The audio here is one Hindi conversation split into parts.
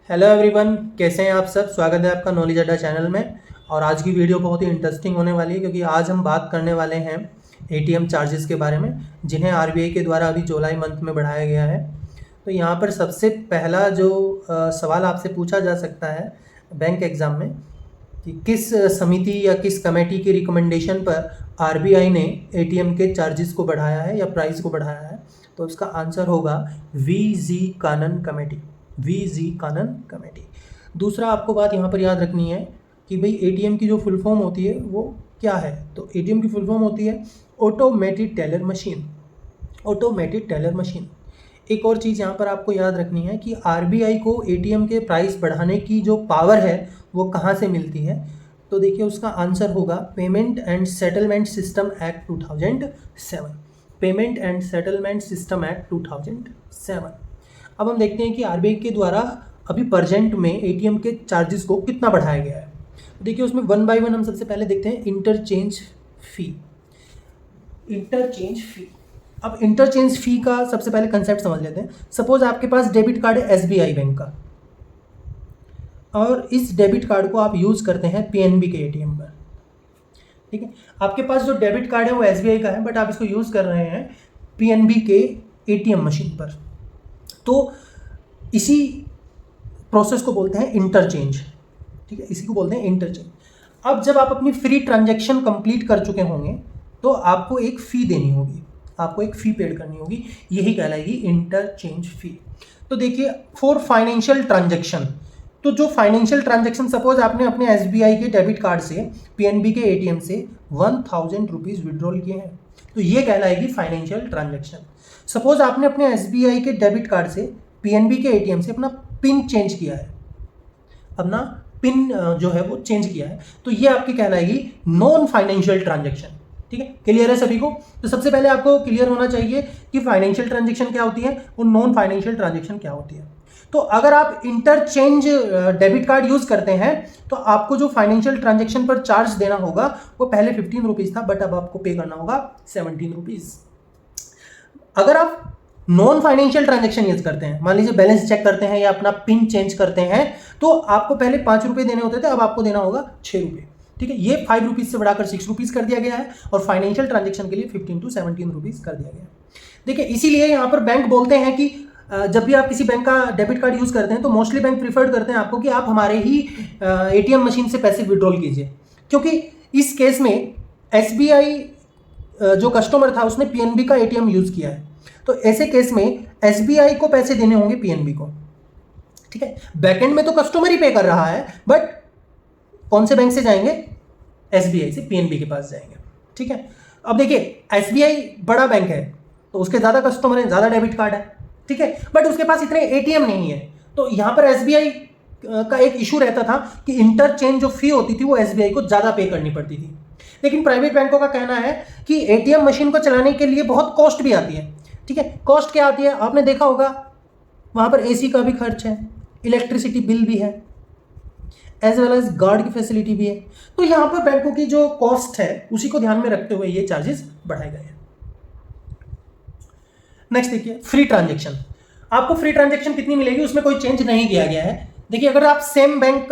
हेलो एवरीवन, कैसे हैं आप सब। स्वागत है आपका नॉलेज अड्डा चैनल में। और आज की वीडियो बहुत ही इंटरेस्टिंग होने वाली है क्योंकि आज हम बात करने वाले हैं एटीएम चार्जेस के बारे में, जिन्हें आरबीआई के द्वारा अभी जुलाई मंथ में बढ़ाया गया है। तो यहाँ पर सबसे पहला जो सवाल आपसे पूछा जा सकता है बैंक एग्ज़ाम में कि किस समिति या किस कमेटी की रिकमेंडेशन पर आरबीआई ने एटीएम के चार्जेस को बढ़ाया है या प्राइस को बढ़ाया है, तो उसका आंसर होगा वीजी कानन कमेटी। वीजी कानन कमेटी। दूसरा आपको बात यहाँ पर याद रखनी है कि भाई एटीएम की जो फुल फॉर्म होती है वो क्या है। तो एटीएम की फुल फॉर्म होती है automated teller machine. Automated teller machine. एक और चीज़ यहाँ पर आपको याद रखनी है कि आरबीआई को एटीएम के प्राइस बढ़ाने की जो पावर है वो कहाँ से मिलती है। तो देखिए उसका आंसर होगा payment and settlement system act 2007। Payment and settlement system act 2007। अब हम देखते हैं कि आरबीआई के द्वारा अभी प्रेजेंट में एटीएम के चार्जेस को कितना बढ़ाया गया है। देखिए उसमें वन बाय वन हम सबसे पहले देखते हैं इंटरचेंज फ़ी। इंटरचेंज फ़ी। अब इंटरचेंज फ़ी का सबसे पहले कंसेप्ट समझ लेते हैं। सपोज आपके पास डेबिट कार्ड है एसबीआई बैंक का, और इस डेबिट कार्ड को आप यूज़ करते हैं पीएनबी के एटीएम पर। ठीक है, आपके पास जो डेबिट कार्ड है वो एसबीआई का है, बट आप इसको यूज़ कर रहे हैं पीएनबी के एटीएम मशीन पर। तो इसी प्रोसेस को बोलते हैं इंटरचेंज। ठीक है, इसी को बोलते हैं इंटरचेंज। अब जब आप अपनी फ्री ट्रांजैक्शन कंप्लीट कर चुके होंगे तो आपको एक फ़ी देनी होगी, आपको एक फ़ी पेड करनी होगी, यही कहलाएगी इंटरचेंज फ़ी। तो देखिए फॉर फाइनेंशियल ट्रांजैक्शन, तो जो फाइनेंशियल ट्रांजैक्शन सपोज आपने अपने एसबीआई के डेबिट कार्ड से पीएनबी के एटीएम से 1000 रुपीज़ विड्रॉल किए हैं, तो ये कहलाएगी फाइनेंशियल ट्रांजैक्शन। सपोज आपने अपने एसबीआई के डेबिट कार्ड से पीएनबी के एटीएम से अपना पिन चेंज किया है, अपना पिन जो है वो चेंज किया है, तो ये आपकी कहलाएगी नॉन फाइनेंशियल ट्रांजैक्शन। ठीक है, क्लियर है सभी को। तो सबसे पहले आपको क्लियर होना चाहिए कि फाइनेंशियल ट्रांजैक्शन क्या होती है और नॉन फाइनेंशियल ट्रांजैक्शन क्या होती है। तो अगर आप इंटरचेंज डेबिट कार्ड यूज करते हैं तो आपको जो फाइनेंशियल ट्रांजैक्शन पर चार्ज देना होगा वो पहले 15 रुपीज़ था, बट अब आपको पे करना होगा 17 रुपीज़। अगर आप नॉन फाइनेंशियल ट्रांजैक्शन यूज करते हैं, मान लीजिए बैलेंस चेक करते हैं या अपना पिन चेंज करते हैं, तो आपको पहले 5 रुपये देने होते थे, अब आपको देना होगा 6 रुपये। ठीक है, ये 5 रुपीज़ से बढ़ाकर 6 रुपीज़ कर दिया गया है और फाइनेंशियल ट्रांजैक्शन के लिए 15 to 17 रुपीज़ कर दिया गया है। देखिए इसीलिए यहाँ पर बैंक बोलते हैं कि जब भी आप किसी बैंक का डेबिट कार्ड यूज़ करते हैं तो मोस्टली बैंक प्रीफर्ड करते हैं आपको कि आप हमारे ही एटीएम मशीन से पैसे विड्रॉल कीजिए, क्योंकि इस केस में एसबीआई जो कस्टमर था उसने पीएनबी का एटीएम यूज़ किया है, तो ऐसे केस में एसबीआई को पैसे देने होंगे पीएनबी को। ठीक है, बैकएंड में तो कस्टमर ही पे कर रहा है, बट कौन से बैंक से जाएंगे, एसबीआई से पीएनबी के पास जाएंगे। ठीक है, अब देखिए एसबीआई बड़ा बैंक है तो उसके ज़्यादा कस्टमर हैं, ज़्यादा डेबिट कार्ड है। ठीक है, बट उसके पास इतने एटीएम नहीं है, तो यहाँ पर एसबीआई का एक इशू रहता था कि इंटरचेंज जो फी होती थी वो एसबीआई को ज़्यादा पे करनी पड़ती थी। लेकिन प्राइवेट बैंकों का कहना है कि एटीएम मशीन को चलाने के लिए बहुत कॉस्ट भी आती है। ठीक है, कॉस्ट क्या आती है आपने देखा होगा, वहाँ पर एसी का भी खर्च है, इलेक्ट्रिसिटी बिल भी है, एज वेल एज गार्ड की फैसिलिटी भी है। तो यहाँ पर बैंकों की जो कॉस्ट है उसी को ध्यान में रखते हुए ये चार्जेस बढ़ाए गए हैं। नेक्स्ट देखिए फ्री ट्रांजैक्शन। आपको फ्री ट्रांजैक्शन कितनी मिलेगी, उसमें कोई चेंज नहीं किया गया है। देखिए अगर आप same bank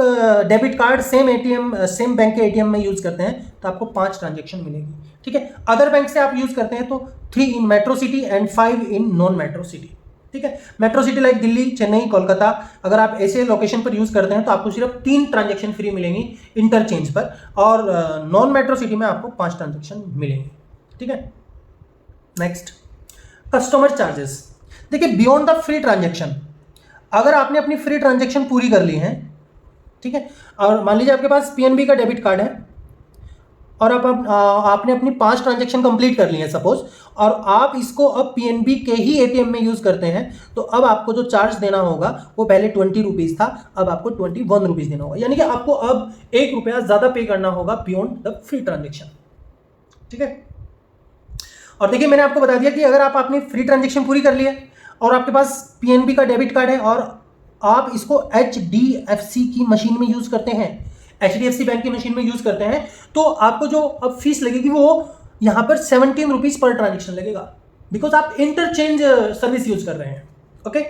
debit card same ATM same bank के एटीएम में यूज करते हैं तो आपको 5 ट्रांजैक्शन मिलेगी। ठीक है, अदर बैंक से आप यूज करते हैं तो 3 इन metro city and 5 in non metro city. ठीक है, metro city like Delhi, Chennai, Kolkata, अगर आप ऐसे लोकेशन पर यूज करते हैं तो आपको सिर्फ 3 ट्रांजैक्शन फ्री मिलेंगी इंटरचेंज पर, और नॉन मेट्रो सिटी में आपको 5 ट्रांजैक्शन मिलेंगी। ठीक है, नेक्स्ट कस्टमर चार्जेस। देखिए बियॉन्ड द फ्री ट्रांजैक्शन, अगर आपने अपनी फ्री ट्रांजैक्शन पूरी कर ली है, ठीक है, और मान लीजिए आपके पास पीएनबी का डेबिट कार्ड है और आपने अपनी 5 ट्रांजैक्शन कंप्लीट कर ली है सपोज, और आप इसको अब पीएनबी के ही एटीएम में यूज करते हैं, तो अब आपको जो चार्ज देना होगा वो पहले 20 रुपीज़ था, अब आपको 21 रुपीज़ देना होगा, यानी कि आपको अब 1 रुपया ज़्यादा पे करना होगा बियॉन्ड द फ्री ट्रांजैक्शन। ठीक है, और देखिए मैंने आपको बता दिया कि अगर आप अपनी फ्री ट्रांजैक्शन पूरी कर ली है और आपके पास पीएनबी का डेबिट कार्ड है और आप इसको एचडीएफसी की मशीन में यूज करते हैं, एचडीएफसी बैंक की मशीन में यूज करते हैं, तो आपको जो अब फीस लगेगी वो यहां पर 17 रुपीज पर ट्रांजेक्शन लगेगा, बिकॉज आप इंटरचेंज सर्विस यूज कर रहे हैं। ओके,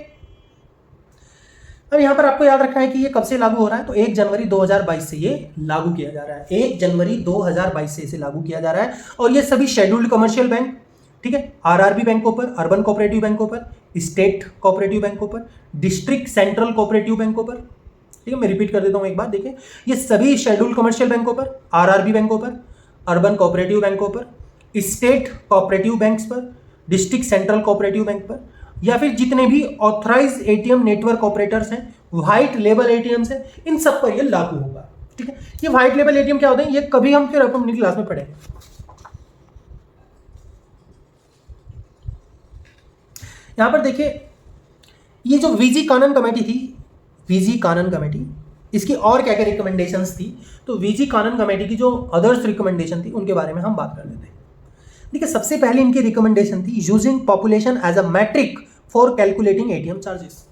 अब यहाँ पर आपको याद रखना है कि ये कब से लागू हो रहा है, तो 1 जनवरी 2022 से ये लागू किया जा रहा है। 1 जनवरी 2022 से इसे लागू किया जा रहा है। और ये सभी शेड्यूल्ड कमर्शियल बैंक, ठीक है, आरआरबी बैंकों पर, अर्बन कोऑपरेटिव बैंकों पर, स्टेट कोऑपरेटिव बैंकों पर, डिस्ट्रिक्ट सेंट्रल कोऑपरेटिव बैंकों पर, ठीक है, मैं रिपीट कर देता हूँ एक बार, देखिए, ये सभी शेड्यूल्ड कमर्शियल बैंकों पर, आरआरबी बैंकों पर, अर्बन कोऑपरेटिव बैंकों पर, स्टेट कोऑपरेटिव बैंक्स पर, डिस्ट्रिक्ट सेंट्रल कोऑपरेटिव बैंक पर, या फिर जितने भी ऑथराइज एटीएम नेटवर्क ऑपरेटर्स हैं, व्हाइट लेबल एटीएम्स हैं, इन सब पर ये लागू होगा। ठीक है, ये व्हाइट लेबल एटीएम क्या होते हैं, ये कभी हम फिर अपनी क्लास में पढ़ेंगे। यहां पर देखिए, ये जो वीजी कानन कमेटी थी, वीजी कानन कमेटी, इसकी और क्या क्या रिकमेंडेशंस थी, तो वीजी कानन कमेटी की जो अदर्स रिकमेंडेशन थी उनके बारे में हम बात कर लेते हैं। देखिए, सबसे पहले इनकी रिकमेंडेशन थी using population as a metric for calculating ATM charges.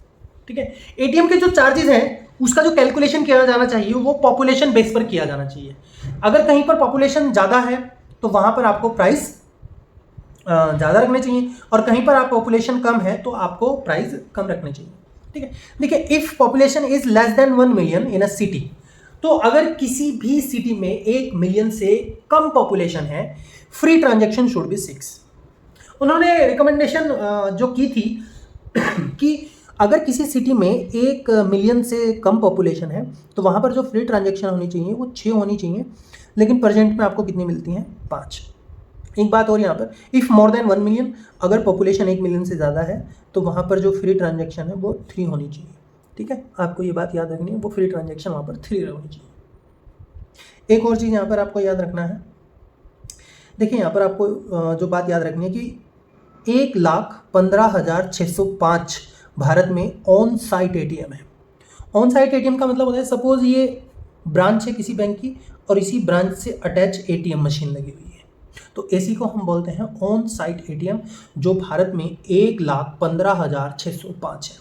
ठीक है, एटीएम के जो चार्जेस हैं उसका जो कैलकुलेशन किया जाना चाहिए वो पॉपुलेशन बेस पर किया जाना चाहिए। अगर कहीं पर पॉपुलेशन ज़्यादा है तो वहाँ पर आपको प्राइस ज़्यादा रखने चाहिए, और कहीं पर आप पॉपुलेशन कम है तो आपको प्राइस कम रखने चाहिए। ठीक है, देखिए, if population is less than 1 million in a city, तो अगर किसी भी सिटी में 1 मिलियन से कम पॉपुलेशन है, फ्री ट्रांजैक्शन शुड बी 6। उन्होंने रिकमेंडेशन जो की थी कि अगर किसी सिटी में 1 मिलियन से कम पॉपुलेशन है तो वहाँ पर जो फ्री ट्रांजैक्शन होनी चाहिए वो 6 होनी चाहिए, लेकिन प्रेजेंट में आपको कितनी मिलती हैं, 5। एक बात और यहाँ पर, इफ़ मोर देन 1 मिलियन, अगर पॉपुलेशन 1 मिलियन से ज़्यादा है तो वहाँ पर जो फ्री ट्रांजैक्शन है वो 3 होनी चाहिए। ठीक है, आपको ये बात याद रखनी है, वो फ्री ट्रांजैक्शन वहाँ पर 3 होनी चाहिए। एक और चीज़ यहाँ पर आपको याद रखना है, देखिए यहाँ पर आपको जो बात याद रखनी है कि 1,15,605 भारत में ऑन साइट एटीएम है। ऑन साइट एटीएम का मतलब होता है, सपोज ये ब्रांच है किसी बैंक की और इसी ब्रांच से अटैच एटीएम मशीन लगी हुई है, तो इसी को हम बोलते हैं ऑन साइट एटीएम, जो भारत में 1,15,605 है।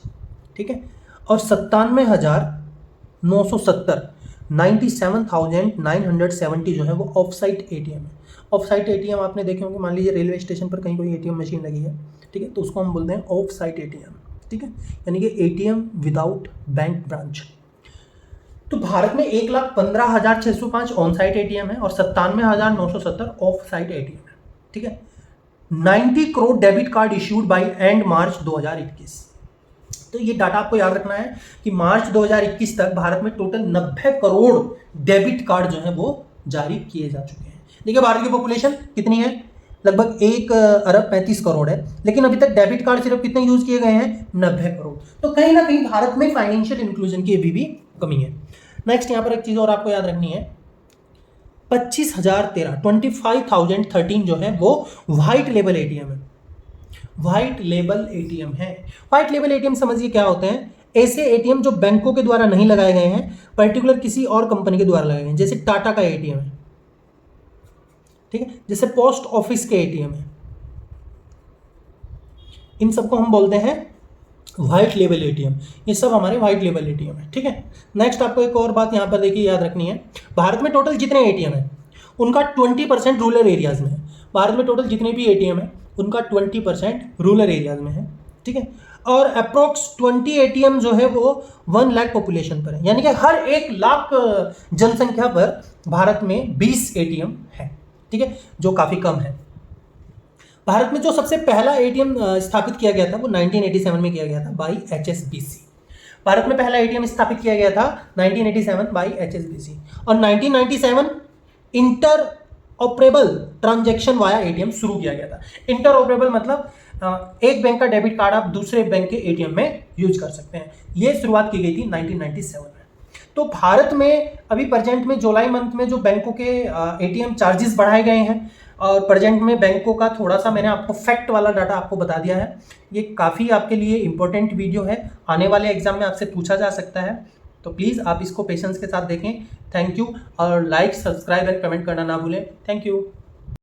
ठीक है, और 97,970 जो है वो ऑफ साइट एटीएम है। ऑफ साइट एटीएम आपने देखे होंगे, मान लीजिए रेलवे स्टेशन पर कहीं कोई एटीएम मशीन लगी है, ठीक है, तो उसको हम बोलते हैं ऑफ साइट एटीएम। ठीक है, यानी कि एटीएम विदाउट बैंक ब्रांच। तो भारत में 1,15,605 ऑन साइट एटीएम है और 97,970 ऑफ साइट एटीएम है। ठीक है, 90 crore debit card issued by end March 2021। तो ये डाटा आपको याद रखना है कि मार्च 2021 तक भारत में टोटल 90 करोड़ डेबिट कार्ड जो है वो जारी किए जा चुके हैं। देखिए, भारत की पॉपुलेशन कितनी है, लगभग 1,35 करोड़ है, लेकिन अभी तक डेबिट कार्ड सिर्फ कितने यूज किए गए हैं, 90 करोड़। तो कहीं ना कहीं भारत में फाइनेंशियल इंक्लूजन की अभी भी कमी है। नेक्स्ट यहाँ पर एक चीज़ और आपको याद रखनी है, 25,013 जो है वो व्हाइट लेबल एटीएम है। व्हाइट लेबल एटीएम है। व्हाइट लेबल एटीएम समझिए क्या होते हैं, ऐसे एटीएम जो बैंकों के द्वारा नहीं लगाए गए हैं, पर्टिकुलर किसी और कंपनी के द्वारा लगाए गए हैं, जैसे टाटा का एटीएम है, ठीक है, जैसे पोस्ट ऑफिस के एटीएम है, इन सबको हम बोलते हैं व्हाइट लेबल एटीएम। ये सब हमारे व्हाइट लेबल एटीएम है। ठीक है, नेक्स्ट आपको एक और बात यहाँ पर देखिए याद रखनी है, भारत में टोटल जितने एटीएम है उनका 20% रूरल एरियाज में है। भारत में टोटल जितने भी एटीएम है उनका 20% रूरल एरियाज में है। ठीक है, और अप्रोक्स 20 एटीएम जो है वो 1 लाख पॉपुलेशन पर है, यानी कि हर 1 लाख जनसंख्या पर भारत में 20 एटीएम है। ठीक है, जो काफ़ी कम है। भारत में जो सबसे पहला एटीएम स्थापित किया गया था वो 1987 में किया गया था बाई HSBC। भारत में पहला एटीएम स्थापित किया गया था 1987 बाई HSBC, और 1997 inter operable transaction via ATM शुरू किया गया था। इंटर ऑपरेबल मतलब एक बैंक का डेबिट कार्ड आप दूसरे बैंक के एटीएम में यूज कर सकते हैं। ये शुरुआत की गई थी 1997 में। तो भारत में अभी प्रेजेंट में जुलाई मंथ में जो बैंकों के एटीएम चार्जेस बढ़ाए गए हैं, और प्रेजेंट में बैंकों का थोड़ा सा मैंने आपको फैक्ट वाला डाटा आपको बता दिया है। ये काफ़ी आपके लिए इंपॉर्टेंट वीडियो है, आने वाले एग्जाम में आपसे पूछा जा सकता है, तो प्लीज़ आप इसको पेशेंस के साथ देखें। थैंक यू, और लाइक, सब्सक्राइब एंड कमेंट करना ना भूलें। Thank you.